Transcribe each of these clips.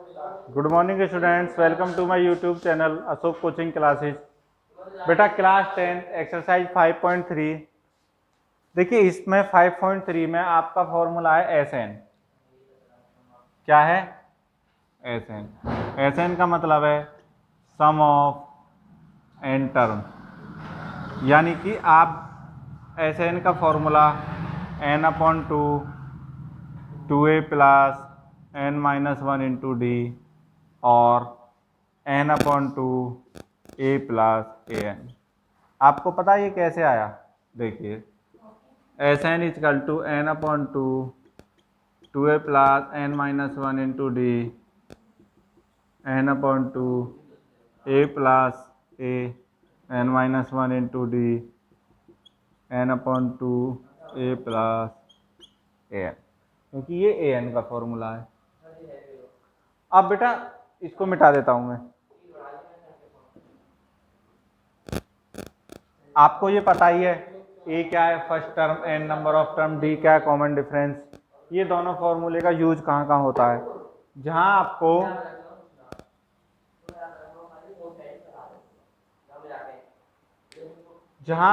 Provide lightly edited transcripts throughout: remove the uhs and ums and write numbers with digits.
Good morning students, welcome to my YouTube channel Ashok coaching classes. बेटा class 10 exercise 5.3 देखिए, इसमें 5.3 में आपका फॉर्मूला है एस एन। क्या है? S N. एस एन का मतलब है सम ऑफ एन टर्म, यानी कि आप एस एन का formula n upon two a plus n minus one into d और n upon two a plus a n. आपको पता है ये कैसे आया? देखिए, S n is equal to n upon two a plus n minus one into d n upon two a plus a n minus one into d n upon two a plus a n, क्योंकि ये A N का formula है। अब बेटा इसको मिटा देता हूं मैं। आपको ये पता ही है ए क्या है first term, n number of term, d क्या है कॉमन डिफरेंस। ये दोनों फॉर्मूले का यूज कहाँ कहाँ होता है? जहां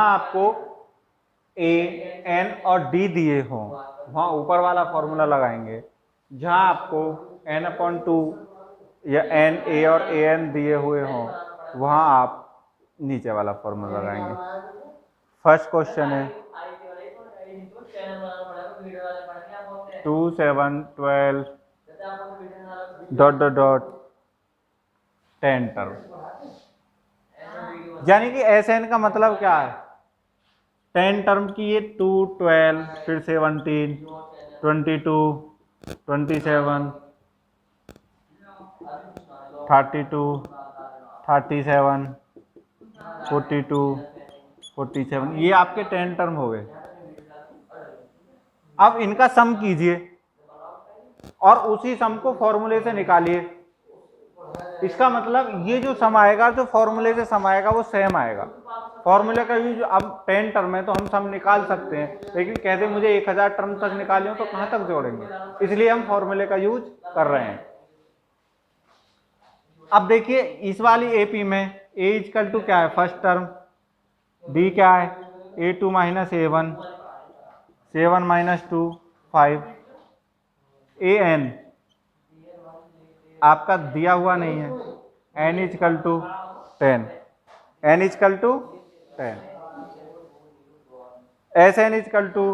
आपको ए एन और डी दिए हों वहां ऊपर वाला फॉर्मूला लगाएंगे। जहां आपको एन अपॉन टू या एन ए और ए एन दिए हुए हों वहां आप नीचे वाला फॉर्मूला लगाएंगे। फर्स्ट क्वेश्चन है 2 7 12 डॉट 10 टर्म, यानी कि एस एन का मतलब क्या है? 10 टर्म की ये 2 12 फिर 17 22 27 32 37 42 47, ये आपके 10 टर्म हो गए। अब इनका सम कीजिए और उसी सम को फॉर्मूले से निकालिए। इसका मतलब ये जो सम आएगा, जो फॉर्मूले से सम आएगा वो सेम आएगा। फॉर्मूले का यूज, अब 10 टर्म है तो हम सम निकाल सकते हैं, लेकिन कहते मुझे 1000 टर्म तक निकालिए तो कहां तक जोड़ेंगे, इसलिए हम फॉर्मूले का यूज कर रहे हैं। अब देखिए इस वाली एपी में ए इजकल टू क्या है फर्स्ट टर्म, डी क्या है a two minus a one, 7 minus 2 5, a n आपका दिया हुआ नहीं है, n is equal to 10, n is equal to 10, S n is equal to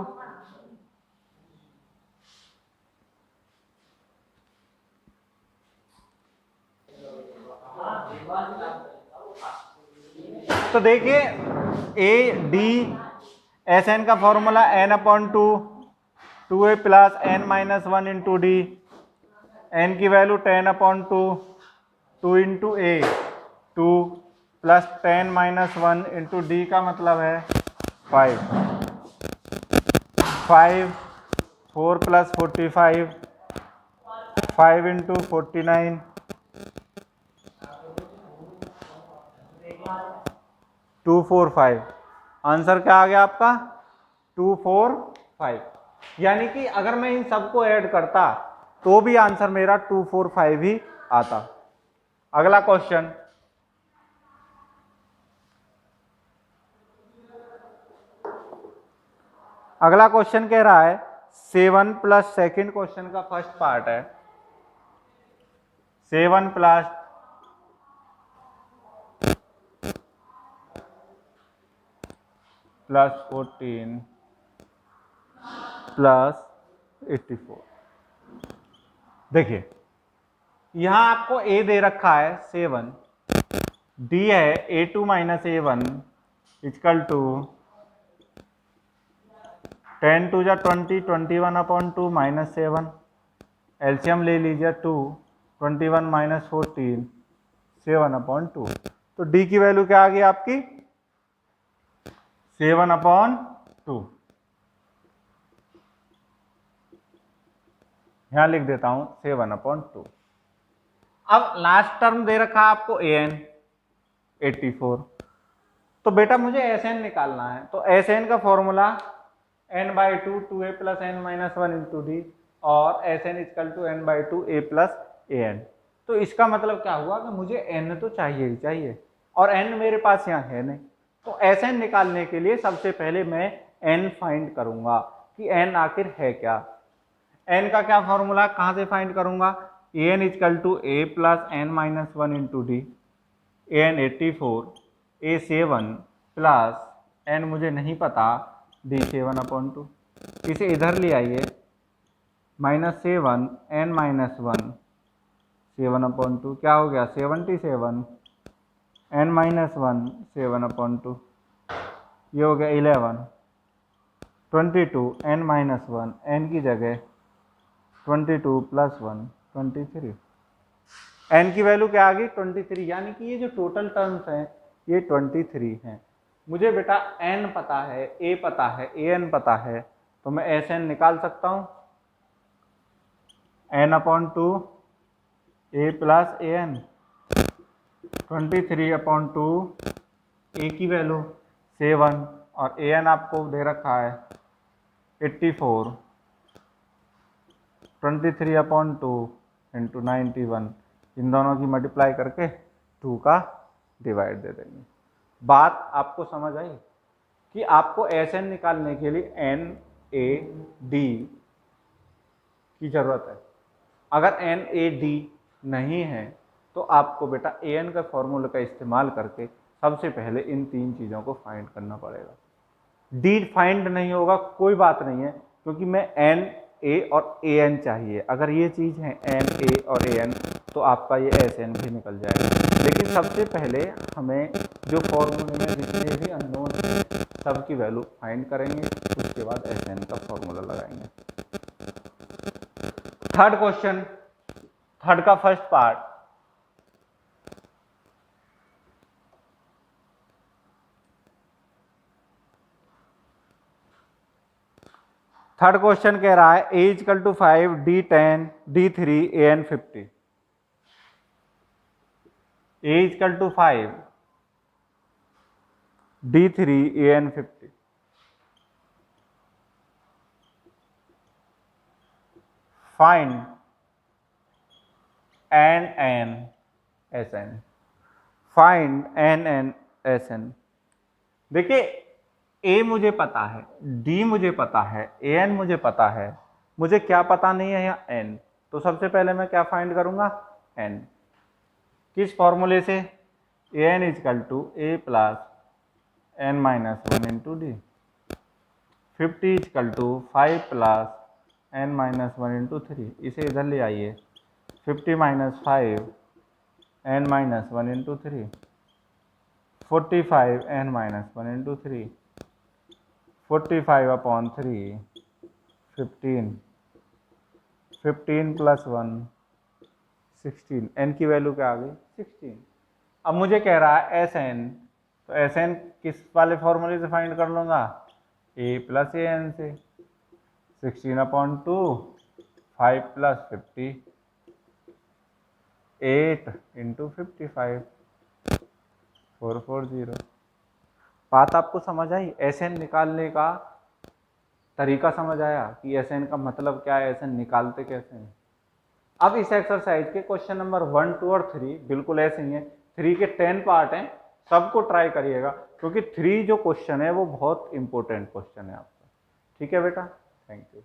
तो देखिए ए डी एस एन का formula n upon two a plus n minus one into d, n की value 10 upon two into a 2 plus 10 minus one into d का मतलब है 5 4 plus 45 5 into 49 245। Answer क्या आ गया आपका? 245। यानी कि अगर मैं इन सबको ऐड करता तो भी आंसर मेरा 245 ही आता। अगला क्वेश्चन कह रहा है 7 प्लस सेकेंड क्वेश्चन का फर्स्ट पार्ट है 7 प्लस प्लस 14 प्लस 84। देखिए यहां आपको ए दे रखा है 7, डी है a two minus a one is equal to 10 टू जा 20 21 अपॉन 2 माइनस 7, एलसीएम ले लीजिए 2 21 माइनस 14 7 अपॉन 2। तो डी की वैल्यू क्या आ गई आपकी? 7 अपॉन 2। यहां लिख देता हूं 7 अपॉन 2। अब लास्ट टर्म दे रखा है आपको ए एन 84, तो बेटा मुझे एस एन निकालना है। तो एस एन का formula n by two a plus n minus one into d और S n is equal to n by two a plus a n. तो इसका मतलब क्या हुआ कि मुझे n तो चाहिए ही चाहिए, और n मेरे पास यहाँ है नहीं। तो Sn निकालने के लिए सबसे पहले मैं n फाइंड करूंगा कि n आखिर है क्या। n का क्या फॉर्मूला, कहाँ से फाइंड करूंगा, an equal to a plus n minus one into d, an 84, a 7 plus n मुझे नहीं पता, d 7/2। इसे इधर ले आइए, -7 n माइनस वन 7/2 क्या हो गया 77 n माइनस वन 7/2, ये हो गया 11 22 n माइनस वन, n की जगह 22 प्लस 1 23, n की वैल्यू क्या आ गई 23, यानी कि ये जो टोटल टर्म्स हैं ये 23 हैं। मुझे बेटा n पता है, a पता है, an पता है, तो मैं Sn निकाल सकता हूँ, n/2 a plus an, 23/2 a की वैल्यू 7 और an आपको दे रखा है 84, 23/2 इंटू 91, इन दोनों की मल्टीप्लाई करके 2 का डिवाइड दे देंगे। बात आपको समझ आई कि आपको Sn निकालने के लिए n a d की जरूरत है। अगर n a d नहीं है तो आपको बेटा an का फॉर्मूला का इस्तेमाल करके सबसे पहले इन तीन चीज़ों को फाइंड करना पड़ेगा। d फाइंड नहीं होगा कोई बात नहीं है, क्योंकि मैं n a और an चाहिए। अगर ये चीज़ है n a और an तो आपका ये Sn भी निकल जाएगा। लेकिन सबसे पहले हमें जो फॉर्मूले में जितने भी अननोन हैं सब की वैल्यू फाइंड करेंगे, उसके बाद Sn का फॉर्मूला लगाएंगे। थर्ड क्वेश्चन, थर्ड का फर्स्ट पार्ट, थर्ड क्वेश्चन कह रहा है a equal to 5 d10 d3 an 50, a equal to 5 d3 an 50, find n Sn, find n Sn। देखिए a मुझे पता है, d मुझे पता है, an मुझे पता है, मुझे क्या पता नहीं है यहाँ n। तो सबसे पहले मैं क्या फाइंड करूंगा n, किस फॉर्मूले से, an equal to a plus n minus one into d, 50 equal to 5 plus n minus one into 3, इसे इधर ले आइए, 50 minus 5 n minus one into 3, 45 n minus one into 3, 45/3 15, 15 plus 1 16, n की वैल्यू क्या आ गई 16। अब मुझे कह रहा है Sn, तो Sn किस वाले फॉर्मूले से फाइंड कर लूँगा, a प्लस an से, 16/2 5 प्लस 50 8 इंटू 55 440। बात आपको समझ आई, Sn निकालने का तरीका समझ आया कि Sn का मतलब क्या है, Sn निकालते कैसे हैं। अब इस एक्सरसाइज के क्वेश्चन नंबर 1, 2 और 3 बिल्कुल ऐसे ही हैं। 3 के 10 पार्ट हैं, सबको ट्राई करिएगा, क्योंकि 3 जो क्वेश्चन है वो बहुत इंपॉर्टेंट क्वेश्चन है आपका। ठीक है बेटा, थैंक यू।